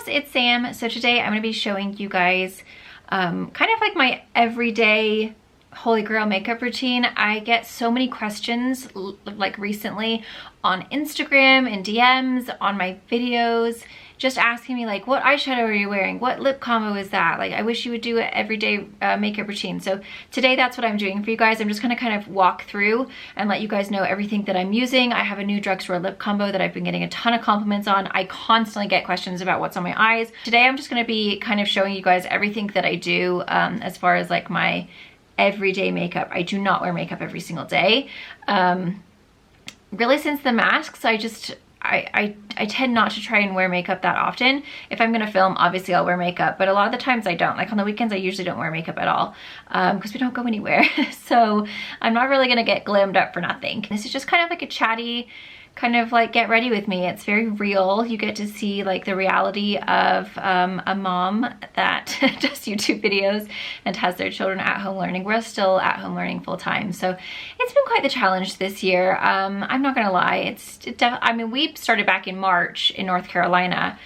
loves, it's Sam. So today I'm going to be showing you guys kind of like my everyday Holy Grail makeup routine. I get so many questions like recently on Instagram and DMs on my videos just asking me like, what eyeshadow are you wearing? What lip combo is that? Like, I wish you would do an everyday makeup routine. So today that's what I'm doing for you guys. I'm just gonna kind of walk through and let you guys know everything that I'm using. I have a new drugstore lip combo that I've been getting a ton of compliments on. I constantly get questions about what's on my eyes. Today I'm just gonna be kind of showing you guys everything that I do as far as like my everyday makeup. I do not wear makeup every single day. Really since the masks, I tend not to try and wear makeup that often. If I'm gonna film, obviously I'll wear makeup, but a lot of the times I don't. Like on the weekends, I usually don't wear makeup at all because we don't go anywhere. So I'm not really gonna get glammed up for nothing. This is just kind of like a chatty, kind of like get ready with me. It's very real. You get to see like the reality of a mom that does YouTube videos and has their children at home learning. We're still at home learning full time. So it's been quite the challenge this year. I'm not gonna lie. I mean, we started back in March in North Carolina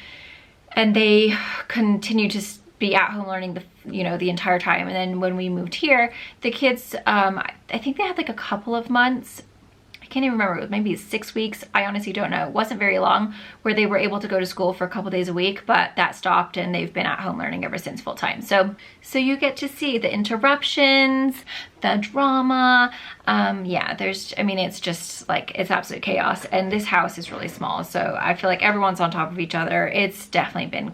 and they continue to be at home learning the entire time. And then when we moved here, the kids, I think they had like a couple of months, I can't even remember, it was maybe 6 weeks, I honestly don't know. It wasn't very long where they were able to go to school for a couple days a week, but that stopped and they've been at home learning ever since full time. So you get to see the interruptions, the drama. Yeah, it's just like, it's absolute chaos. And this house is really small, so I feel like everyone's on top of each other. It's definitely been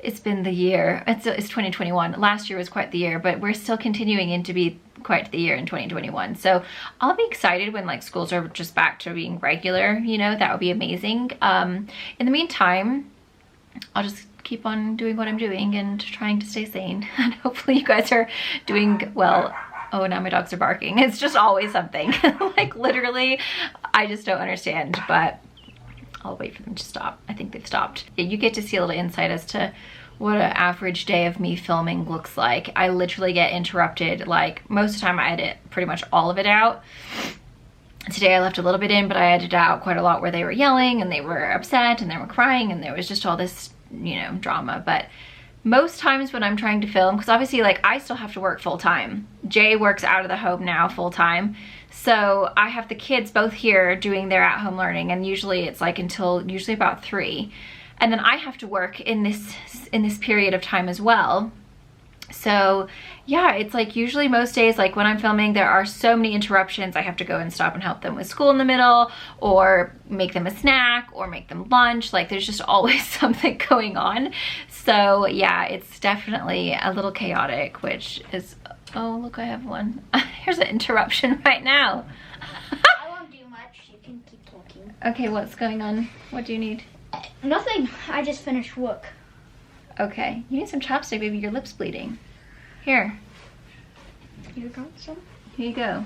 it's been the year. It's 2021. Last year was quite the year, but we're still continuing to be quite the year in 2021. So I'll be excited when like schools are just back to being regular, that would be amazing. In the meantime, I'll just keep on doing what I'm doing and trying to stay sane. And hopefully you guys are doing well. Oh, now my dogs are barking. It's just always something. Like literally, I just don't understand, but I'll wait for them to stop. I think they've stopped. You get to see a little insight as to what an average day of me filming looks like. I literally get interrupted. Like most of the time I edit pretty much all of it out. Today I left a little bit in, but I edited out quite a lot where they were yelling and they were upset and they were crying and there was just all this, drama. But most times when I'm trying to film, because obviously like I still have to work full time. Jay works out of the home now full time. So I have the kids both here doing their at-home learning, and usually it's like until usually about 3. And then I have to work in this period of time as well. So yeah, it's like usually most days, like when I'm filming, there are so many interruptions. I have to go and stop and help them with school in the middle, or make them a snack, or make them lunch. Like there's just always something going on. So yeah, it's definitely a little chaotic, which is, oh look, I have one. Here's an interruption right now. I won't do much, you can keep talking. Okay, what's going on? What do you need? Nothing, I just finished work. Okay, you need some chapstick, baby, your lip's bleeding. Here. You got some? Here you go.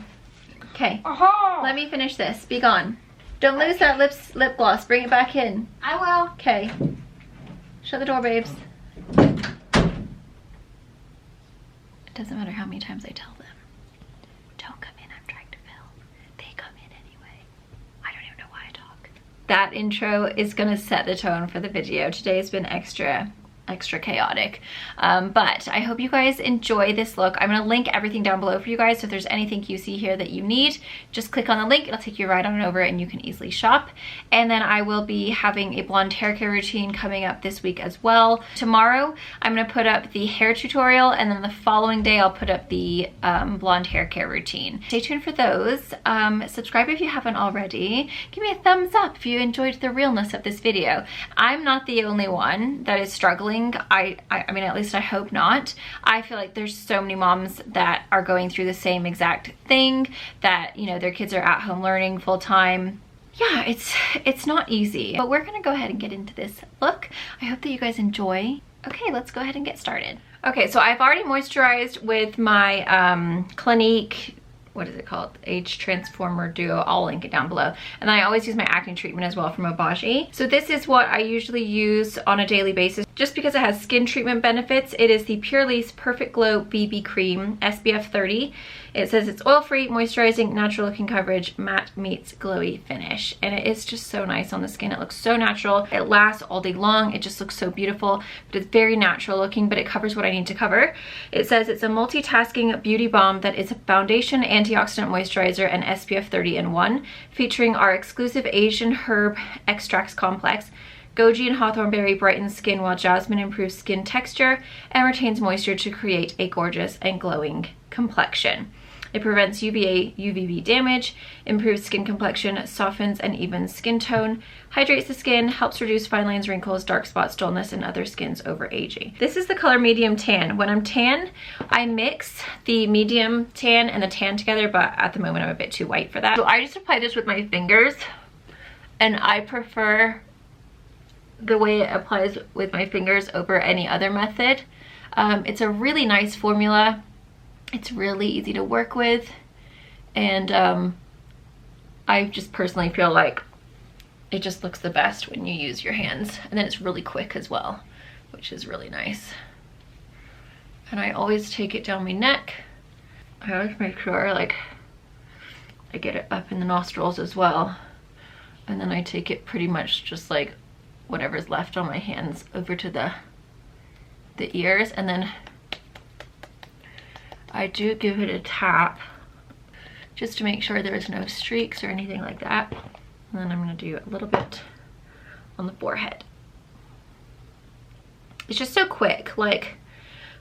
Okay, Aha! let me finish this, be gone. Don't lose that lip gloss, bring it back in. I will. Okay, shut the door, babes. It doesn't matter how many times I tell them. Don't come in, I'm trying to film. They come in anyway. I don't even know why I talk. That intro is gonna set the tone for the video. Today's been extra chaotic, but I hope you guys enjoy this look. I'm gonna link everything down below for you guys, so if there's anything you see here that you need, just click on the link. It'll take you right on over and you can easily shop. And then I will be having a blonde hair care routine coming up this week as well. Tomorrow I'm gonna put up the hair tutorial, and then the following day I'll put up the blonde hair care routine. Stay tuned for those. Subscribe if you haven't already. Give me a thumbs up if you enjoyed the realness of this video. I'm not the only one that is struggling. I mean, at least I hope not. I feel like there's so many moms that are going through the same exact thing, that, their kids are at home learning full time. Yeah, it's not easy, but we're gonna go ahead and get into this look. I hope that you guys enjoy. Okay, let's go ahead and get started. Okay, so I've already moisturized with my Clinique, what is it called? Age Transformer Duo. I'll link it down below. And then I always use my acne treatment as well from Eyebrow. So this is what I usually use on a daily basis. just because it has skin treatment benefits. It is the Purely's Perfect Glow BB Cream, SPF 30. It says it's oil-free, moisturizing, natural looking coverage, matte meets glowy finish. And it is just so nice on the skin. It looks so natural. It lasts all day long. It just looks so beautiful, but it's very natural looking, but it covers what I need to cover. It says it's a multitasking beauty balm that is a foundation, antioxidant moisturizer, and SPF 30 in one, featuring our exclusive Asian herb extracts complex. Goji and hawthorn berry brightens skin while jasmine improves skin texture and retains moisture to create a gorgeous and glowing complexion. It prevents UVA, UVB damage, improves skin complexion, softens and evens skin tone, hydrates the skin, helps reduce fine lines, wrinkles, dark spots, dullness, and other skins over aging. This is the color medium tan. When I'm tan, I mix the medium tan and the tan together, but at the moment I'm a bit too white for that. So I just apply this with my fingers, and I prefer the way it applies with my fingers over any other method. It's a really nice formula. It's really easy to work with, and I just personally feel like it just looks the best when you use your hands, and then it's really quick as well, which is really nice. And I always take it down my neck. I always make sure like I get it up in the nostrils as well, and then I take it pretty much just like whatever's left on my hands over to the ears, and then I do give it a tap just to make sure there's no streaks or anything like that. And then I'm gonna do a little bit on the forehead. It's just so quick. Like,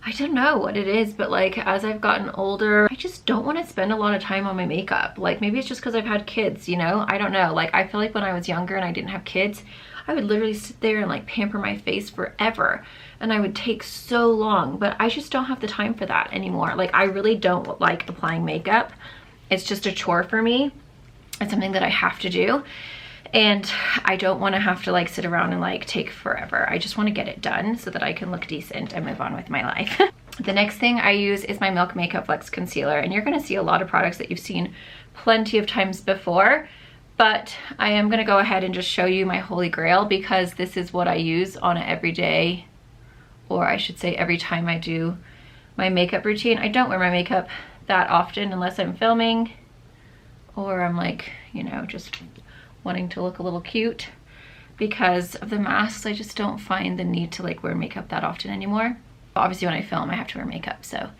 I don't know what it is, but like as I've gotten older, I just don't want to spend a lot of time on my makeup. Like maybe it's just because I've had kids, you know? I don't know. Like I feel like when I was younger and I didn't have kids, I would literally sit there and like pamper my face forever, and I would take so long, but I just don't have the time for that anymore. Like I really don't like applying makeup. It's just a chore for me. It's something that I have to do, and I don't want to have to like sit around and like take forever. I just want to get it done so that I can look decent and move on with my life. The next thing I use is my Milk Makeup Flex Concealer, and you're going to see a lot of products that you've seen plenty of times before, but I am going to go ahead and just show you my holy grail, because this is what I use on an everyday, or I should say every time I do my makeup routine. I don't wear my makeup that often unless I'm filming or I'm like, you know, just wanting to look a little cute. Because of the masks, I just don't find the need to like wear makeup that often anymore. Obviously when I film, I have to wear makeup, so.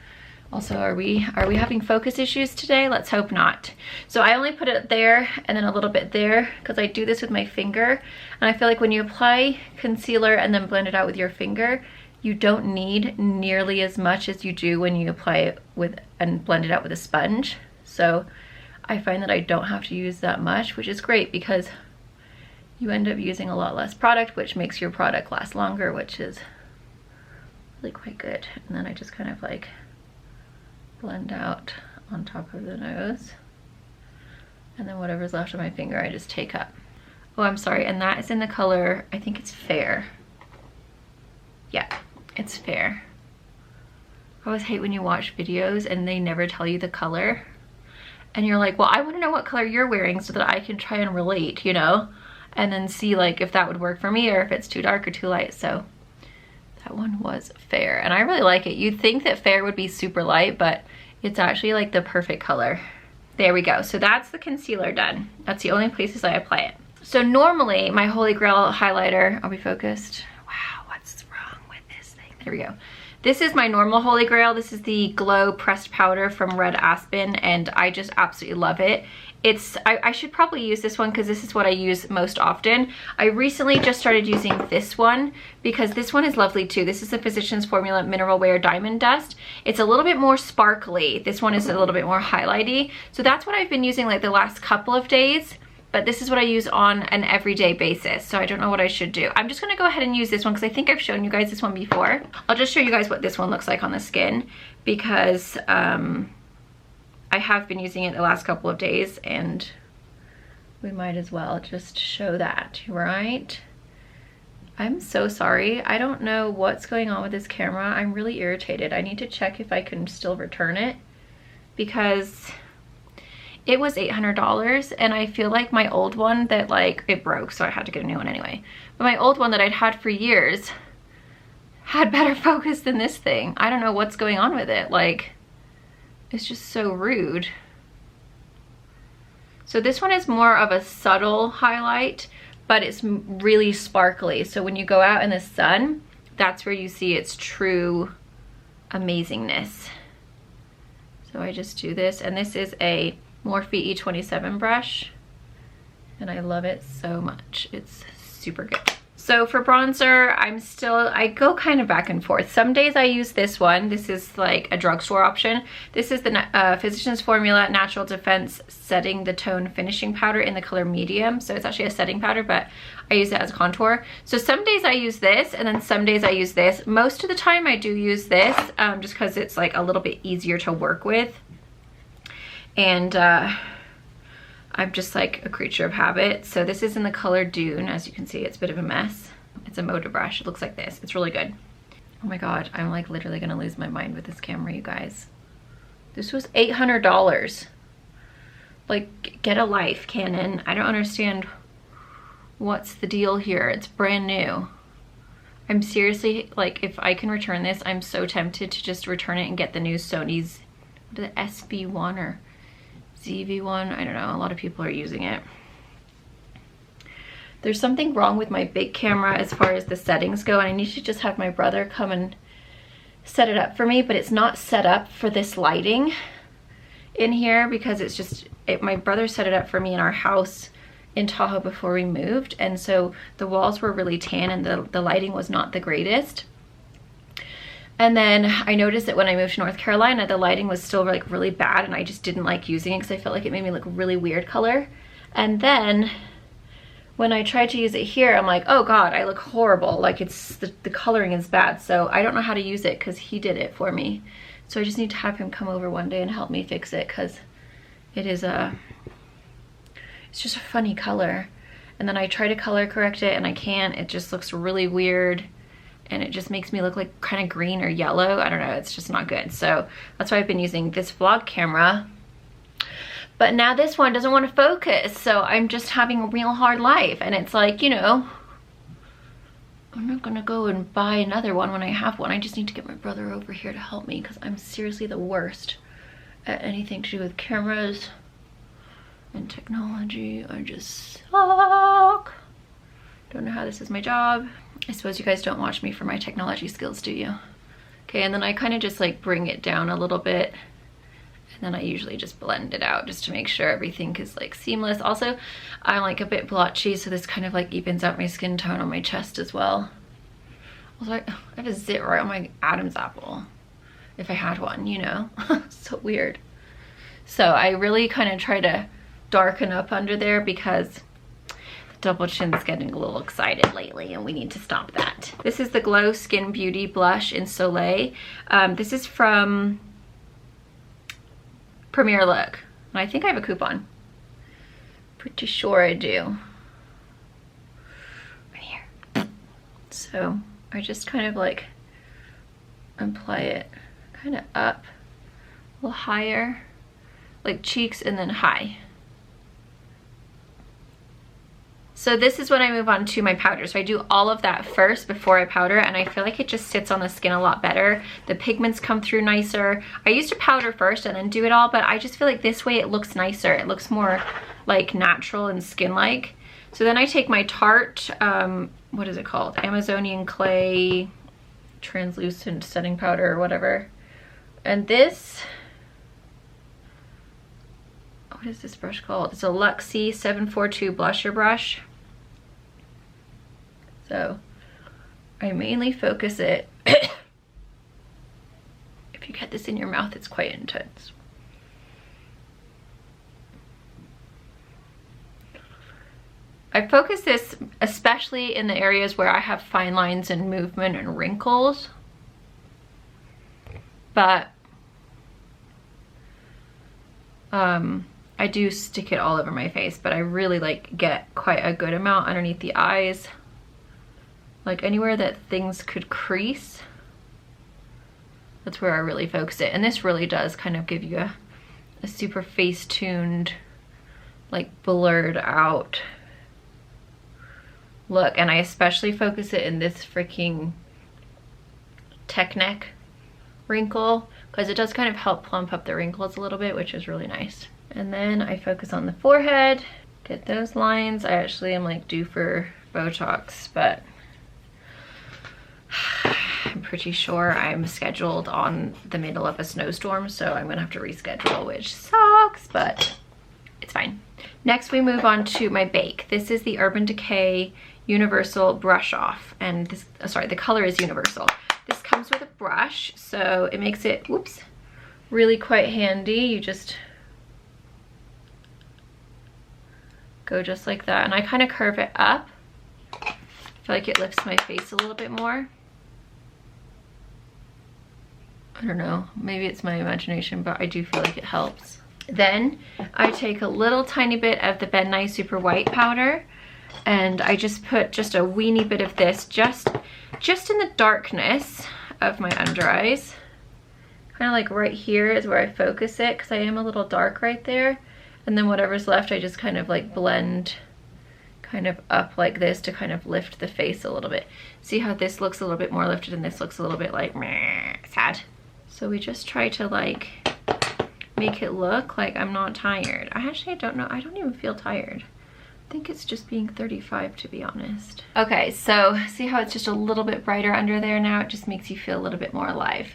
Also, are we having focus issues today? Let's hope not. So I only put it there and then a little bit there, because I do this with my finger. And I feel like when you apply concealer and then blend it out with your finger, you don't need nearly as much as you do when you apply it with and blend it out with a sponge. So I find that I don't have to use that much, which is great because you end up using a lot less product, which makes your product last longer, which is really quite good. And then I just kind of like blend out on top of the nose, and then whatever's left of my finger I just take up. Oh, I'm sorry, and that is in the color, I think it's Fair. Yeah, it's Fair. I always hate when you watch videos and they never tell you the color, and you're like, well, I want to know what color you're wearing so that I can try and relate, you know, and then see like if that would work for me or if it's too dark or too light. So that one was Fair, and I really like it. You'd think that Fair would be super light, but it's actually like the perfect color. There we go. So that's the concealer done. That's the only places I apply it. So normally my Holy Grail highlighter, I'll be focused. Wow, what's wrong with this thing? There we go. This is my normal Holy Grail. This is the Glow Pressed Powder from Red Aspen, and I just absolutely love it. I should probably use this one because this is what I use most often. I recently just started using this one because this one is lovely too. This is the Physicians Formula Mineral Wear Diamond Dust. It's a little bit more sparkly. This one is a little bit more highlighty. So that's what I've been using like the last couple of days, but this is what I use on an everyday basis. So I don't know what I should do. I'm just gonna go ahead and use this one because I think I've shown you guys this one before. I'll just show you guys what this one looks like on the skin because I have been using it the last couple of days, and we might as well just show that, right? I'm so sorry. I don't know what's going on with this camera. I'm really irritated. I need to check if I can still return it because it was $800, and I feel like my old one that like, it broke, so I had to get a new one anyway. But my old one that I'd had for years, had better focus than this thing. I don't know what's going on with it. Like, it's just so rude. So this one is more of a subtle highlight, but it's really sparkly. So when you go out in the sun, that's where you see its true amazingness. So I just do this, and this is a Morphe E27 brush, and I love it so much. It's super good. So for bronzer, I go kind of back and forth. Some days I use this one. This is like a drugstore option. This is the Physicians Formula Natural Defense Setting the Tone Finishing Powder in the color medium. So it's actually a setting powder, but I use it as a contour. So some days I use this, and then some days I use this. Most of the time I do use this, just because it's like a little bit easier to work with. And I'm just like a creature of habit. So this is in the color Dune. As you can see, it's a bit of a mess. It's a Moda brush. It looks like this. It's really good. Oh my God, I'm like literally gonna lose my mind with this camera, you guys. This was $800. Like, get a life, Canon. I don't understand what's the deal here. It's brand new. I'm seriously, like, if I can return this, I'm so tempted to just return it and get the new Sony's, the SB1 or ZV1, I don't know, a lot of people are using it. There's something wrong with my big camera as far as the settings go, and I need to just have my brother come and set it up for me, but it's not set up for this lighting in here because it's just, my brother set it up for me in our house in Tahoe before we moved, and so the walls were really tan and the lighting was not the greatest. And then I noticed that when I moved to North Carolina, the lighting was still like really bad, and I just didn't like using it because I felt like it made me look really weird color. And then when I tried to use it here, I'm like, oh God, I look horrible. Like, it's the coloring is bad. So I don't know how to use it because he did it for me. So I just need to have him come over one day and help me fix it, because it is it's just a funny color. And then I try to color correct it and I can't. It just looks really weird. And it just makes me look like kind of green or yellow. I don't know, it's just not good. So that's why I've been using this vlog camera. But now this one doesn't want to focus, so I'm just having a real hard life. And it's like, you know, I'm not gonna go and buy another one when I have one. I just need to get my brother over here to help me, because I'm seriously the worst at anything to do with cameras and technology. I just suck. Don't know how this is my job. I suppose you guys don't watch me for my technology skills, do you? Okay, and then I kind of just like bring it down a little bit, and then I usually just blend it out just to make sure everything is like seamless. Also, I'm like a bit blotchy, so this kind of like evens out my skin tone on my chest as well. Also, I have a zit right on my Adam's apple, if I had one, you know? So weird. So I really kind of try to darken up under there because double chin's getting a little excited lately, and we need to stop that. This is the Glow Skin Beauty Blush in Soleil. This is from Premier Look, and I think I have a coupon. Pretty sure I do. Right here. So I just kind of like apply it kind of up, a little higher, like cheeks, and then high. So this is when I move on to my powder. So I do all of that first before I powder, and I feel like it just sits on the skin a lot better. The pigments come through nicer. I used to powder first and then do it all, but I just feel like this way it looks nicer. It looks more like natural and skin-like. So then I take my Tarte, what is it called? Amazonian Clay Translucent Setting Powder or whatever. And this, what is this brush called? It's a Luxie 742 blusher brush. So I mainly focus it. If you get this in your mouth, it's quite intense. I focus this especially in the areas where I have fine lines and movement and wrinkles. But I do stick it all over my face, but I really like get quite a good amount underneath the eyes. Like anywhere that things could crease, that's where I really focus it. And this really does kind of give you a super face-tuned, like blurred out look. And I especially focus it in this freaking tech neck wrinkle, because it does kind of help plump up the wrinkles a little bit, which is really nice. And then I focus on the forehead, get those lines. I actually am like due for Botox, but I'm pretty sure I'm scheduled on the middle of a snowstorm, so I'm gonna have to reschedule, which sucks, but it's fine. Next we move on to my bake. This is the Urban Decay Universal Brush Off, and this, sorry, the color is Universal. This comes with a brush, so it makes it, whoops, really quite handy. You just go just like that, and I kind of curve it up. I feel like it lifts my face a little bit more. I don't know, maybe it's my imagination, but I do feel like it helps. Then I take a little tiny bit of the Ben Nye Super White powder, and I just put just a weeny bit of this just in the darkness of my under eyes. Kind of like right here is where I focus it, because I am a little dark right there. And then whatever's left, I just kind of like blend kind of up like this to kind of lift the face a little bit. See how this looks a little bit more lifted and this looks a little bit like meh, sad. So we just try to like make it look like I'm not tired. I actually don't know, I don't even feel tired. I think it's just being 35, to be honest. Okay, so see how it's just a little bit brighter under there now? It just makes you feel a little bit more alive.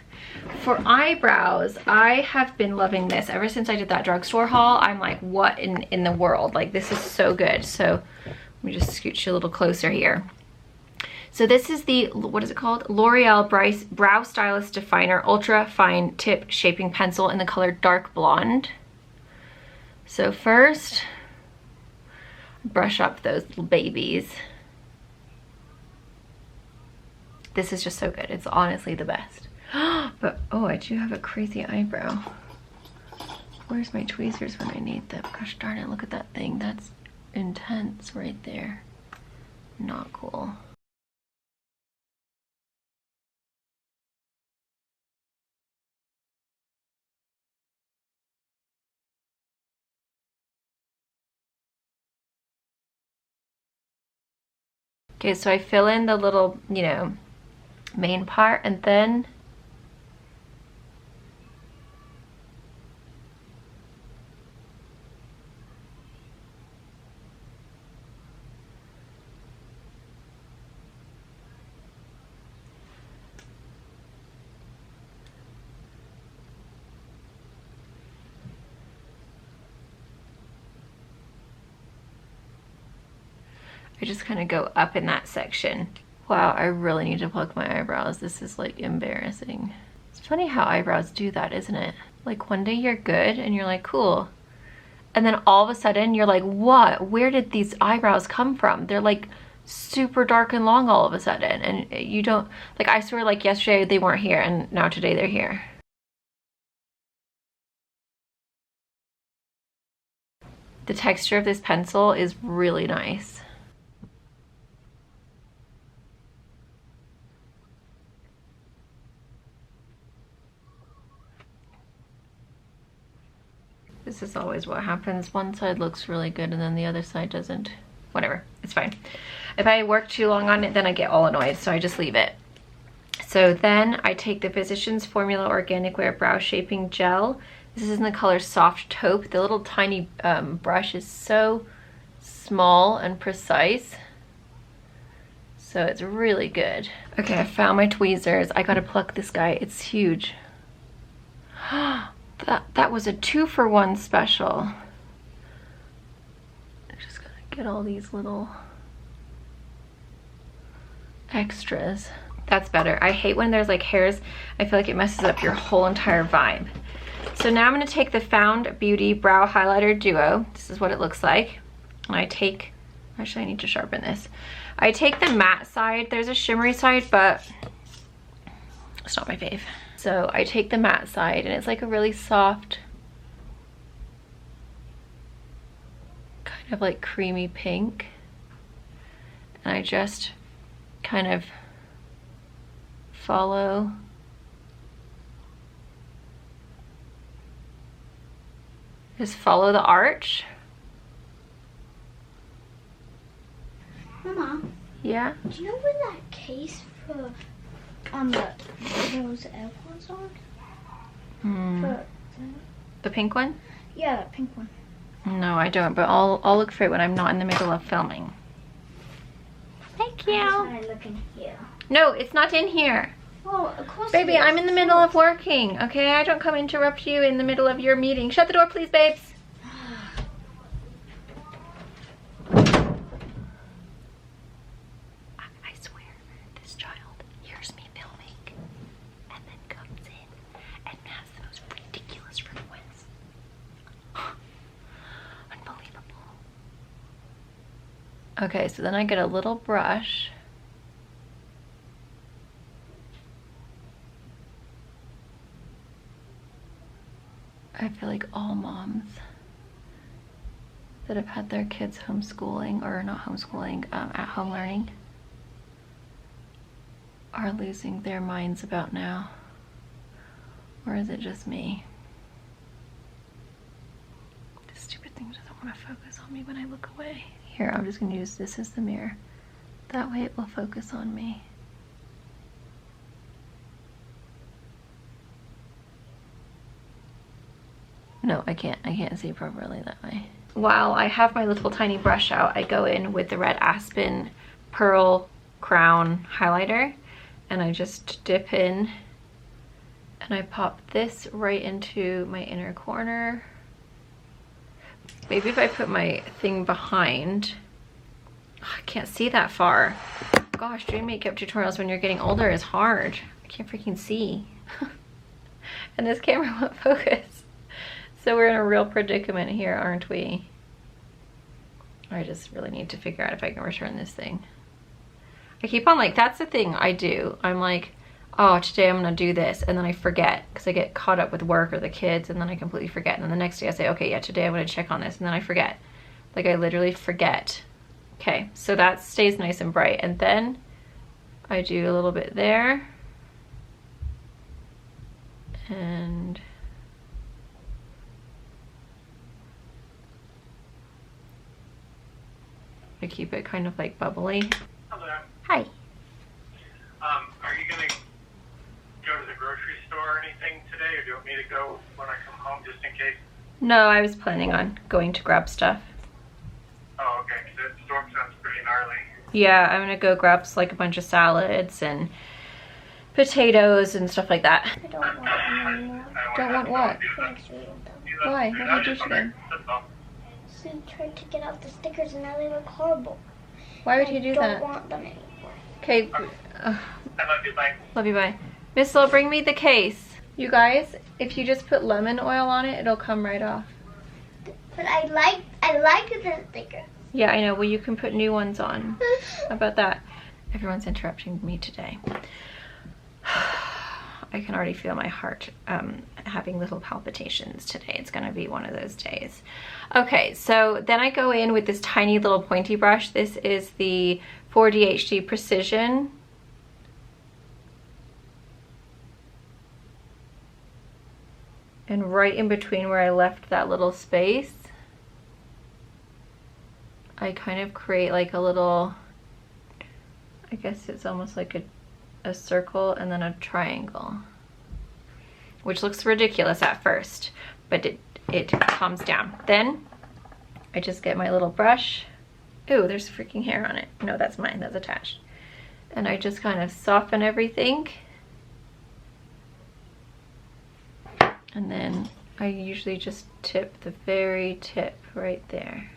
For eyebrows, I have been loving this. Ever since I did that drugstore haul, I'm like, what in the world? Like, this is so good. So let me just scooch you a little closer here. So this is the, what is it called? L'Oreal Brow Stylist Definer Ultra Fine Tip Shaping Pencil in the color Dark Blonde. So first, brush up those little babies. This is just so good. It's honestly the best. But, oh, I do have a crazy eyebrow. Where's my tweezers when I need them? Gosh darn it, look at that thing. That's intense right there. Not cool. Okay, so I fill in the little, you know, main part, and then I just kind of go up in that section. Wow, I really need to pluck my eyebrows. This is like embarrassing. It's funny how eyebrows do that, isn't it? Like one day you're good and you're like, cool. And then all of a sudden you're like, what? Where did these eyebrows come from? They're like super dark and long all of a sudden. And you don't, like I swear like yesterday they weren't here and now today they're here. The texture of this pencil is really nice. This is always what happens. One side looks really good and then the other side doesn't. Whatever, it's fine. If I work too long on it, then I get all annoyed, so I just leave it. So then I take the Physicians Formula Organic Wear Brow Shaping Gel. This is in the color Soft Taupe. The little tiny brush is so small and precise. So it's really good. Okay, I found my tweezers. I gotta pluck this guy, it's huge. That was a 2-for-1 special. I just gotta get all these little extras. That's better. I hate when there's like hairs. I feel like it messes up your whole entire vibe. So now I'm gonna take the Found Beauty Brow Highlighter Duo. This is what it looks like. And I take, actually I need to sharpen this. I take the matte side. There's a shimmery side, but it's not my fave. So I take the matte side and it's like a really soft, kind of like creamy pink. And I just kind of follow the arch. Mama. Yeah? Do you know where that case for on those AirPods on? The pink one? Yeah, that pink one. No, I don't, but I'll look for it when I'm not in the middle of filming. Thank you. I look in here. No, it's not in here. Oh, of course. Baby, I'm in the middle of working, okay? I don't come interrupt you in the middle of your meeting. Shut the door, please, babes. I swear, this child hears me filming and then comes in and has the most ridiculous requests. Unbelievable. Okay, so then I get a little brush. I feel like all moms that have had their kids homeschooling, or not homeschooling, at home learning, are losing their minds about now. Or is it just me? This stupid thing doesn't want to focus on me when I look away. Here, I'm just going to use this as the mirror. That way it will focus on me. No, I can't see properly that way. While I have my little tiny brush out, I go in with the Red Aspen Pearl Crown highlighter, and I just dip in and I pop this right into my inner corner. Maybe if I put my thing behind, I can't see that far. Gosh, doing makeup tutorials when you're getting older is hard. I can't freaking see. And this camera won't focus. So we're in a real predicament here, aren't we? I just really need to figure out if I can return this thing. I keep on like, that's the thing I do. I'm like, oh, today I'm gonna do this, and then I forget because I get caught up with work or the kids, and then I completely forget. And then the next day I say, okay, yeah, today I'm gonna check on this, and then I forget. Like I literally forget. Okay, so that stays nice and bright. And then I do a little bit there. And I keep it kind of like bubbly. Hello. Hi. Are you going to go to the grocery store or anything today, or do you want me to go when I come home just in case? No, I was planning on going to grab stuff. Oh, okay, because that storm sounds pretty gnarly. Yeah, I'm gonna go grab like a bunch of salads and potatoes and stuff like that. I don't want them anymore. Don't want what? Next week. Why? What did you do to them? He tried to get out the stickers and now they look horrible. Why would he do I that? don't want them anymore. Okay. I love you, bye. Love you, bye. Miss Lo, bring me the case. You guys, if you just put lemon oil on it, it'll come right off. But I like the stickers. Yeah, I know. Well, you can put new ones on. How about that? Everyone's interrupting me today. I can already feel my heart having little palpitations today. It's gonna be one of those days. Okay, so then I go in with this tiny little pointy brush. This is the 4D HD Precision. And right in between where I left that little space, I kind of create like a little, I guess it's almost like a circle and then a triangle, which looks ridiculous at first, but it calms down. Then I just get my little brush. Ooh, there's freaking hair on it. No, that's mine, that's attached. And I just kind of soften everything. And then I usually just tip the very tip right there,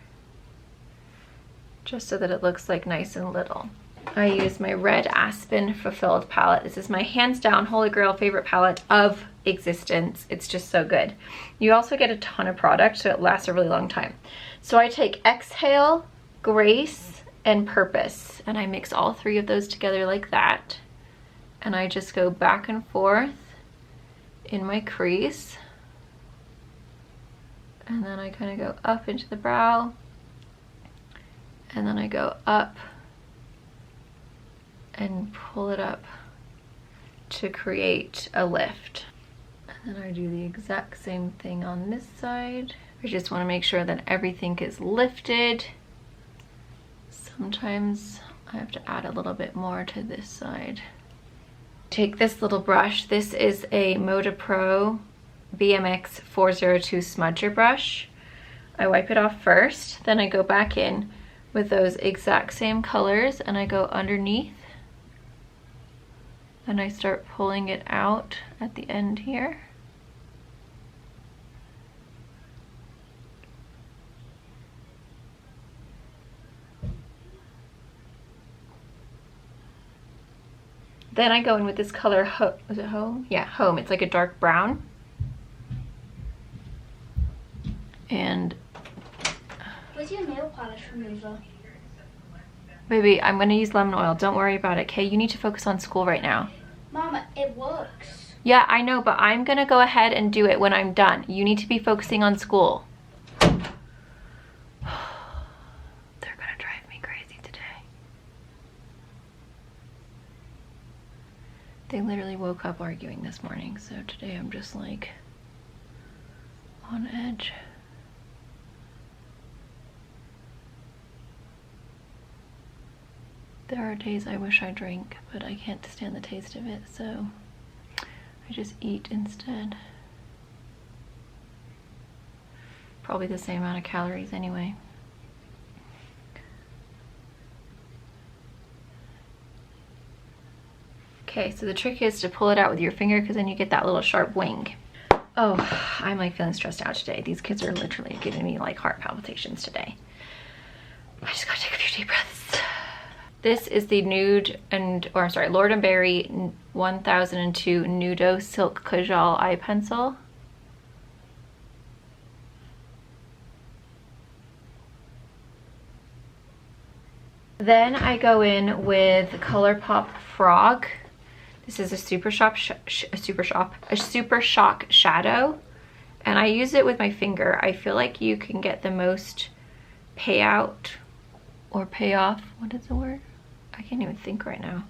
just so that it looks like nice and little. I use my Red Aspen Fulfilled palette. This is my hands down holy grail favorite palette of existence. It's just so good. You also get a ton of product, so it lasts a really long time. So I take Exhale, Grace, and Purpose, and I mix all three of those together like that. And I just go back and forth in my crease. And then I kind of go up into the brow. And then I go up and pull it up to create a lift. And then I do the exact same thing on this side. I just want to make sure that everything is lifted. Sometimes I have to add a little bit more to this side. Take this little brush. This is a Moda Pro BMX 402 smudger brush. I wipe it off first, then I go back in with those exact same colors and I go underneath and I start pulling it out at the end here. Then I go in with this color, is it Home? Yeah, Home. It's like a dark brown. And where's your nail polish remover? baby, I'm gonna use lemon oil. Don't worry about it, okay? You need to focus on school right now. Mama, it works. Yeah, I know, but I'm gonna go ahead and do it when I'm done. You need to be focusing on school. They're gonna drive me crazy today. They literally woke up arguing this morning, so today I'm just like on edge. There are days I wish I drank, but I can't stand the taste of it, so I just eat instead. Probably the same amount of calories anyway. Okay, so the trick is to pull it out with your finger because then you get that little sharp wing. Oh, I'm like feeling stressed out today. These kids are literally giving me like heart palpitations today. I just gotta take a few deep breaths. This is the Lord & Berry 1002 Nudo Silk Kajal Eye Pencil. Then I go in with ColourPop Frog. This is a Super Shock shadow, and I use it with my finger. I feel like you can get the most payout or payoff. What is the word? I can't even think right now.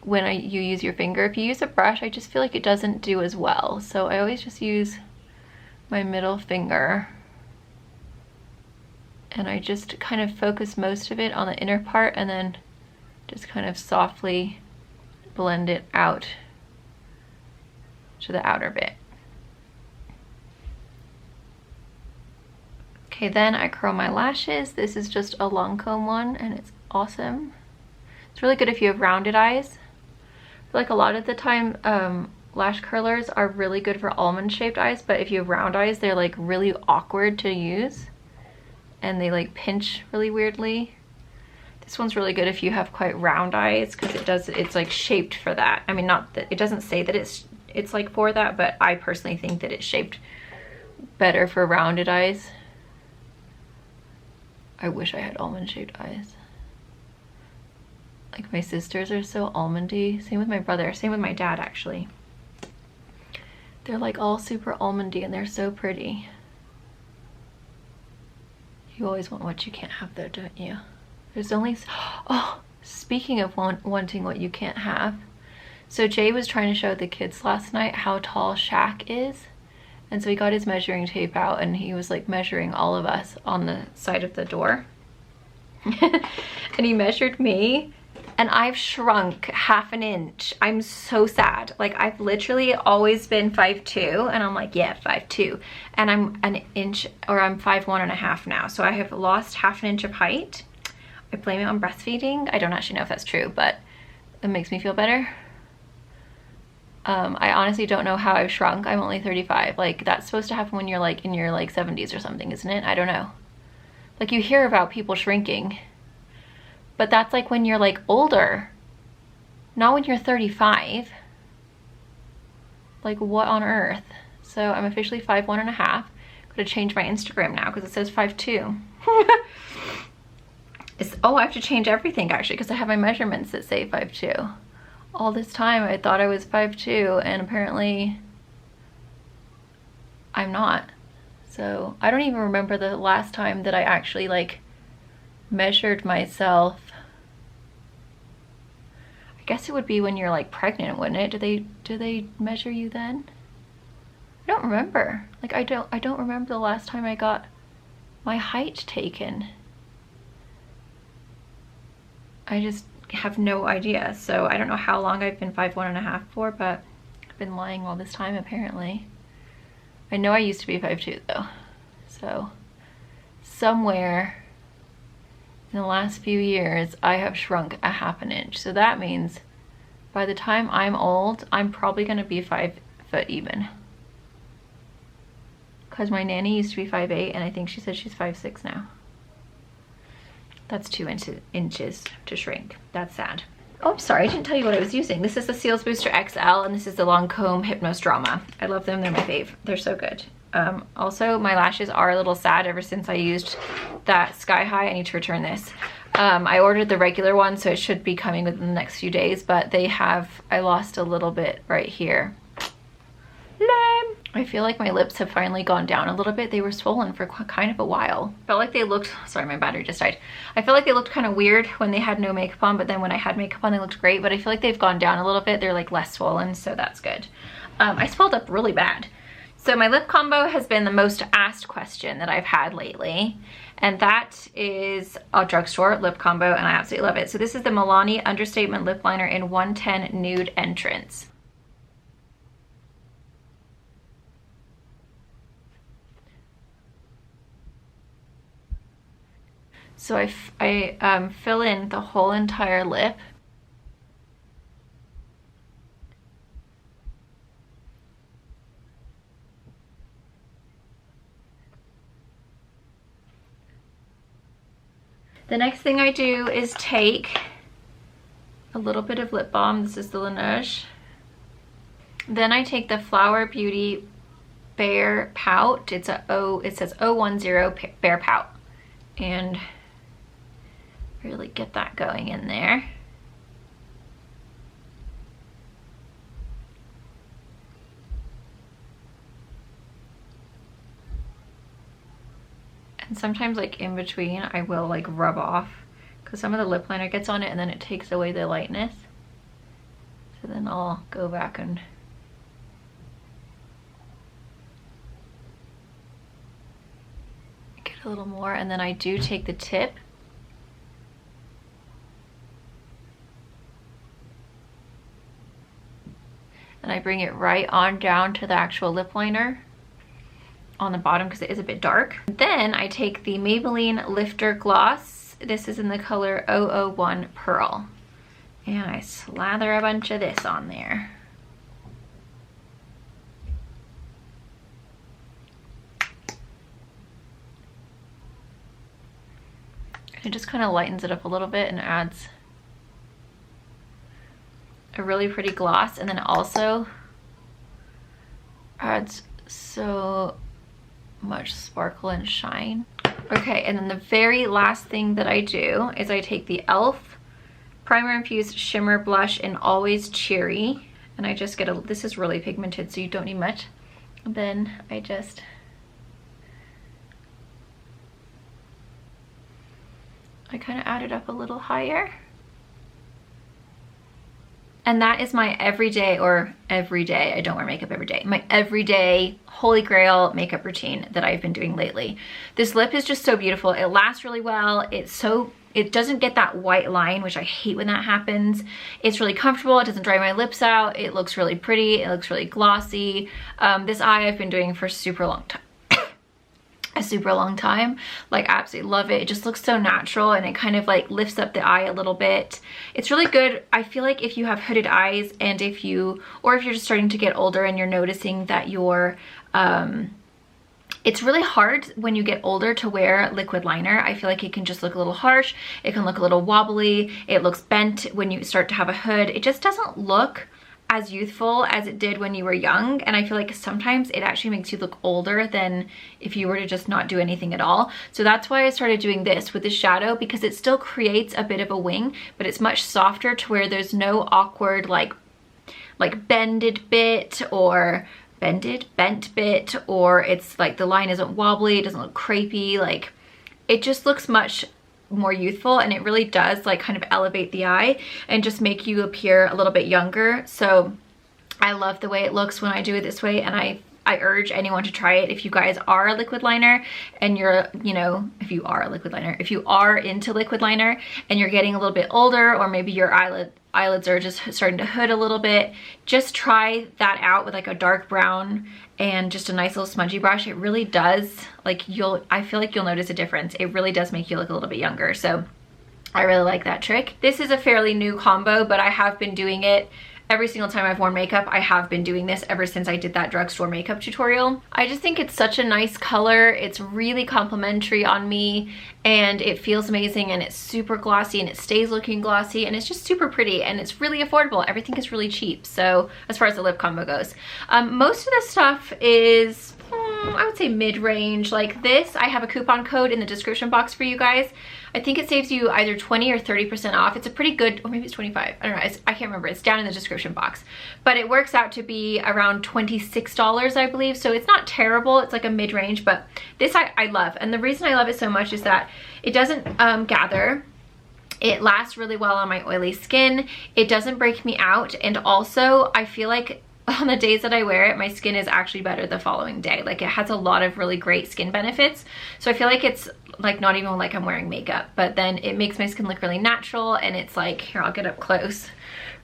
When you use your finger. If you use a brush, I just feel like it doesn't do as well. So I always just use my middle finger. And I just kind of focus most of it on the inner part and then just kind of softly blend it out to the outer bit. Okay, then I curl my lashes. This is just a Lancome one and it's awesome. It's really good if you have rounded eyes. I feel like a lot of the time lash curlers are really good for almond shaped eyes, but if you have round eyes, they're like really awkward to use and they like pinch really weirdly. This one's really good if you have quite round eyes because it's like shaped for that. I mean, not that it doesn't say that it's like for that, but I personally think that it's shaped better for rounded eyes. I wish I had almond shaped eyes. Like my sisters are so almondy. Same with my brother, same with my dad actually. They're like all super almondy and they're so pretty. You always want what you can't have though, don't you? There's only, oh, speaking of wanting what you can't have. So Jay was trying to show the kids last night how tall Shaq is. And so he got his measuring tape out and he was like measuring all of us on the side of the door. And he measured me and I've shrunk half an inch. I'm so sad. Like I've literally always been 5'2", and I'm like, yeah, 5'2", and I'm an inch, or I'm 5'1.5" now. So I have lost half an inch of height. I blame it on breastfeeding. I don't actually know if that's true, but it makes me feel better. I honestly don't know how I've shrunk. I'm only 35. Like that's supposed to happen when you're like in your like 70s or something, isn't it? I don't know. Like you hear about people shrinking, but that's like when you're like older, not when you're 35. Like what on earth? So I'm officially 5'1.5". Gotta change my Instagram now because it says 5'2". Oh, I have to change everything actually because I have my measurements that say 5'2". All this time I thought I was 5'2", and apparently I'm not. So I don't even remember the last time that I actually like measured myself. I guess it would be when you're like pregnant, wouldn't it? Do they measure you then? I don't remember. Like I don't remember the last time I got my height taken. have no idea. So I don't know how long I've been 5'1.5" for, but I've been lying all this time apparently. I know I used to be 5'2" though. So somewhere in the last few years, I have shrunk a ½ an inch. So that means by the time I'm old, I'm probably gonna be 5 foot even. Because my nanny used to be 5'8", and I think she said she's 5'6" now. That's 2 inches to shrink. That's sad. Oh, I'm sorry, I didn't tell you what I was using. This is the Cils Booster XL, and this is the Lancome Hypnose Drama. I love them, they're my fave. They're so good. Also, my lashes are a little sad ever since I used that Sky High. I need to return this. I ordered the regular one, so it should be coming within the next few days, but I lost a little bit right here. Lame. I feel like my lips have finally gone down a little bit. They were swollen for kind of a while. Felt like they looked, sorry, my battery just died. I feel like they looked kind of weird when they had no makeup on, but then when I had makeup on, they looked great, but I feel like they've gone down a little bit. They're like less swollen, so that's good. I swelled up really bad. So my lip combo has been the most asked question that I've had lately, and that is a drugstore lip combo, and I absolutely love it. So this is the Milani Understatement Lip Liner in 110 Nude Entrance. So I fill in the whole entire lip. The next thing I do is take a little bit of lip balm. This is the Laneige. Then I take the Flower Beauty Bare Pout. It says 010 Bare Pout. And really get that going in there. And sometimes like in between I will like rub off because some of the lip liner gets on it and then it takes away the lightness. So then I'll go back and get a little more, and then I do take the tip and I bring it right on down to the actual lip liner on the bottom because it is a bit dark. Then I take the Maybelline Lifter Gloss. This is in the color 001 Pearl. And I slather a bunch of this on there. It just kind of lightens it up a little bit and adds a really pretty gloss, and then it also adds so much sparkle and shine. Okay, and then the very last thing that I do is I take the e.l.f. Primer Infused Shimmer Blush in Always Cheery, and I just get this is really pigmented, so you don't need much. And then I kind of add it up a little higher. And that is my everyday, I don't wear makeup every day, my everyday holy grail makeup routine that I've been doing lately. This lip is just so beautiful. It lasts really well. It doesn't get that white line, which I hate when that happens. It's really comfortable. It doesn't dry my lips out. It looks really pretty. It looks really glossy. This eye I've been doing for a super long time. Like, absolutely love it. It just looks so natural, and it kind of like lifts up the eye a little bit. It's really good. I feel like if you have hooded eyes, and if you're just starting to get older and you're noticing that it's really hard when you get older to wear liquid liner. I feel like it can just look a little harsh. It can look a little wobbly. It looks bent when you start to have a hood. It just doesn't look as youthful as it did when you were young, and I feel like sometimes it actually makes you look older than if you were to just not do anything at all. So that's why I started doing this with the shadow, because it still creates a bit of a wing, but it's much softer to where there's no awkward like bended bit or bent bit, or it's like the line isn't wobbly, it doesn't look crepey. Like, it just looks much more youthful, and it really does like kind of elevate the eye and just make you appear a little bit younger. So I love the way it looks when I do it this way, and I I urge anyone to try it. If you guys are a liquid liner and you're, you know, if you are into liquid liner and you're getting a little bit older, or maybe your eyelids are just starting to hood a little bit, just try that out with like a dark brown and just a nice little smudgy brush. It really does, like, I feel like you'll notice a difference. It really does make you look a little bit younger. So I really like that trick. This is a fairly new combo, but I have been doing it every single time I've worn makeup. I have been doing this ever since I did that drugstore makeup tutorial. I just think it's such a nice color. It's really complimentary on me and it feels amazing, and it's super glossy and it stays looking glossy, and it's just super pretty, and it's really affordable. Everything is really cheap. So as far as the lip combo goes, most of the stuff is I would say mid-range. Like this, I have a coupon code in the description box for you guys. I think it saves you either 20 or 30% off. It's a pretty good, or maybe it's 25. I don't know, I can't remember. It's down in the description box. But it works out to be around $26, I believe. So it's not terrible. It's like a mid-range, but this I love. And the reason I love it so much is that it doesn't gather. It lasts really well on my oily skin. It doesn't break me out. And also, I feel like on the days that I wear it, my skin is actually better the following day. Like, it has a lot of really great skin benefits. So I feel like it's like not even like I'm wearing makeup, but then it makes my skin look really natural. And it's like, here, I'll get up close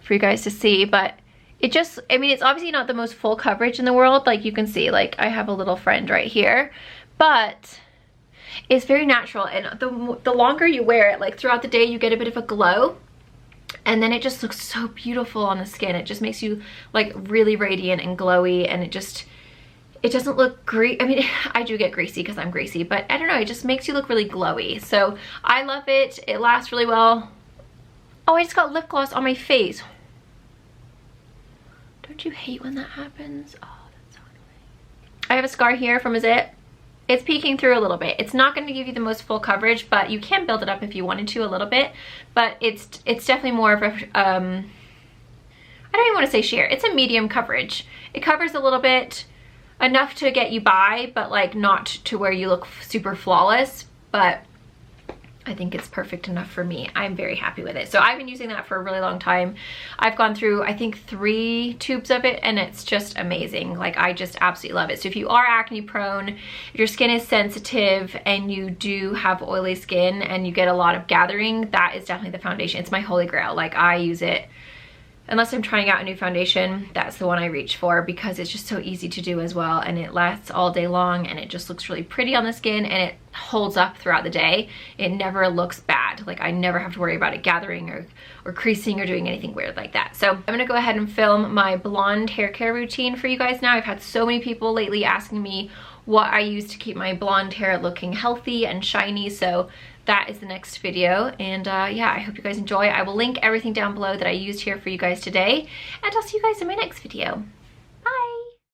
for you guys to see, but it just, I mean, it's obviously not the most full coverage in the world. Like you can see, like I have a little friend right here, but it's very natural. And the longer you wear it, like throughout the day, you get a bit of a glow. And then it just looks so beautiful on the skin. It just makes you like really radiant and glowy, and it doesn't look greasy. I mean, I do get greasy because I'm greasy, but I don't know, it just makes you look really glowy. So I love it. It lasts really well. Oh, I just got lip gloss on my face. Don't you hate when that happens? Oh, that's so annoying. I have a scar here from a zit. It's peeking through a little bit. It's not going to give you the most full coverage, but you can build it up if you wanted to a little bit. But it's definitely more of a, I don't even want to say sheer. It's a medium coverage. It covers a little bit, enough to get you by, but like not to where you look super flawless. But I think it's perfect enough for me. I'm very happy with it. So I've been using that for a really long time. I've gone through, I think, 3 tubes of it, and it's just amazing. Like, I just absolutely love it. So if you are acne prone, if your skin is sensitive and you do have oily skin and you get a lot of gathering, that is definitely the foundation. It's my holy grail. Like, I use it unless I'm trying out a new foundation. That's the one I reach for because it's just so easy to do as well, and it lasts all day long, and it just looks really pretty on the skin, and it holds up throughout the day. It never looks bad. Like, I never have to worry about it gathering or creasing or doing anything weird like that. So I'm gonna go ahead and film my blonde hair care routine for you guys now. I've had so many people lately asking me what I use to keep my blonde hair looking healthy and shiny, so that is the next video. And yeah, I hope you guys enjoy. I will link everything down below that I used here for you guys today, and I'll see you guys in my next video.